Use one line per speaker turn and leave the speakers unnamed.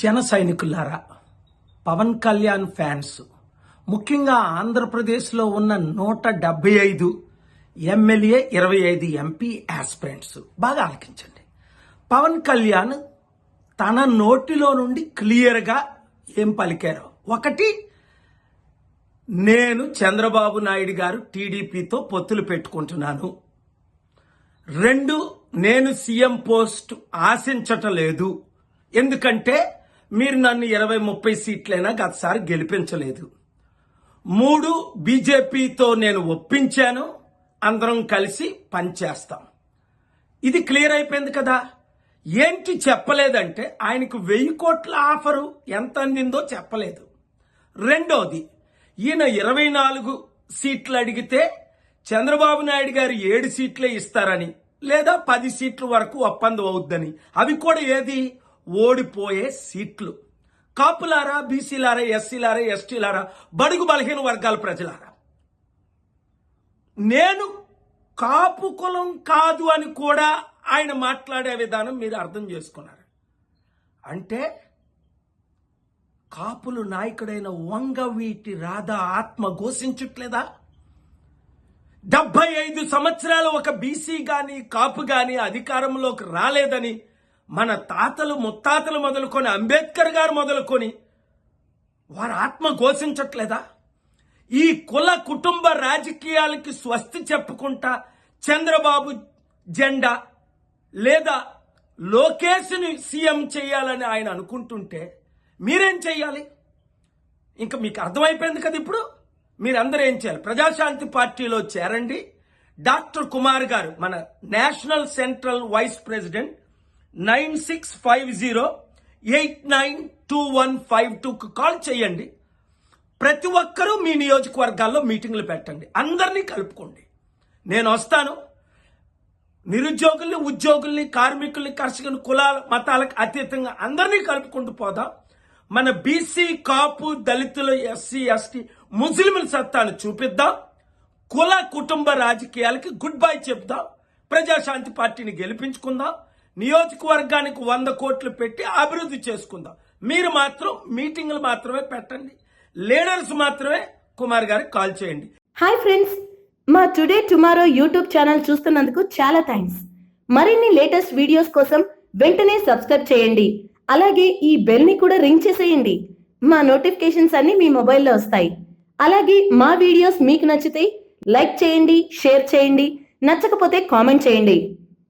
జన సైనికులారా, పవన్ కళ్యాణ్ ఫ్యాన్స్, ముఖ్యంగా ఆంధ్రప్రదేశ్లో ఉన్న 175 ఎమ్మెల్యే 25 ఎంపీ ఆస్పిరెంట్స్ బాగా ఆలకించండి. పవన్ కళ్యాణ్ తన నోటిలో నుండి క్లియర్గా ఏం పలికారో, ఒకటి, నేను చంద్రబాబు నాయుడు గారు టీడీపీతో పొత్తులు పెట్టుకుంటున్నాను. 2, నేను సీఎం పోస్ట్ ఆశించటలేదు, ఎందుకంటే మీరు నన్ను 20-30 సీట్లైనా గతసారి గెలిపించలేదు. 3, బీజేపీతో నేను ఒప్పించాను, అందరం కలిసి పనిచేస్తాం. ఇది క్లియర్ అయిపోయింది కదా. ఏంటి చెప్పలేదంటే, ఆయనకు 1000 కోట్ల ఆఫరు ఎంత అందిందో చెప్పలేదు. రెండోది, ఈయన 24 సీట్లు అడిగితే చంద్రబాబు నాయుడు గారు 7 సీట్లే ఇస్తారని, లేదా 10 సీట్ల వరకు ఒప్పందం అవుద్దని. అవి కూడా ఏది, ఓడిపోయే సీట్లు. కాపులారా, బీసీలారా, ఎస్సీలారా, ఎస్టీలారా, బడుగు బలహీన వర్గాల ప్రజలారా, నేను కాపు కులం కాదు అని కూడా ఆయన మాట్లాడే విధానం మీరు అర్థం చేసుకున్నారు. అంటే కాపులు నాయకుడైన వంగవీటి రాధా ఆత్మ ఘోషించట్లేదా? 75 సంవత్సరాలు ఒక బీసీ గాని కాపు గాని అధికారంలోకి రాలేదని మన తాతలు ముత్తాతలు మొదలుకొని అంబేద్కర్ గారు మొదలుకొని వారి ఆత్మ ఘోషించట్లేదా? ఈ కుల కుటుంబ రాజకీయాలకి స్వస్తి చెప్పుకుంటా చంద్రబాబు జెండా లేదా లోకేష్ని సీఎం చేయాలని ఆయన అనుకుంటుంటే మీరేం చెయ్యాలి? ఇంకా మీకు అర్థమైపోయింది కదా. ఇప్పుడు మీరందరూ ఏం చేయాలి? ప్రజాశాంతి పార్టీలో చేరండి. డాక్టర్ కుమార్ గారు, మన నేషనల్ సెంట్రల్ వైస్ ప్రెసిడెంట్, 9650892152కు కాల్ చేయండి. ప్రతి ఒక్కరూ మీ నియోజకవర్గాల్లో మీటింగ్లు పెట్టండి, అందరినీ కలుపుకోండి. నేను వస్తాను. నిరుద్యోగుల్ని, ఉద్యోగుల్ని, కార్మికుల్ని, కర్షకుల్ని, కులాల మతాలకు అతీతంగా అందరినీ కలుపుకుంటూ పోదాం. మన బీసీ, కాపు, దళితులు, ఎస్సీ, ఎస్టీ, ముస్లింల సత్తాను చూపిద్దాం. కుల కుటుంబ రాజకీయాలకి గుడ్ బై చెప్దాం. ప్రజాశాంతి పార్టీని గెలిపించుకుందాం. నియోజకవర్గానికి 100 కోట్లు పెట్టి అభివృద్ధి చేసుకుందాం. మీరు మాత్రం మీటింగ్లు మాత్రమే పెట్టండి, లీడర్స్ మాత్రమే కుమార్ గారికి కాల్ చేయండి.
హాయ్ ఫ్రెండ్స్, మా టుడే టుమారో యూట్యూబ్ ఛానల్ చూస్తున్నందుకు చాలా థ్యాంక్స్. మరిన్ని లేటెస్ట్ వీడియోస్ కోసం వెంటనే సబ్స్క్రైబ్ చేయండి. అలాగే ఈ బెల్ ని కూడా రింగ్ చేసేయండి. మా నోటిఫికేషన్స్ అన్ని మీ మొబైల్లో వస్తాయి. అలాగే మా వీడియోస్ మీకు నచ్చితే లైక్ చేయండి, షేర్ చేయండి, నచ్చకపోతే కామెంట్ చేయండి.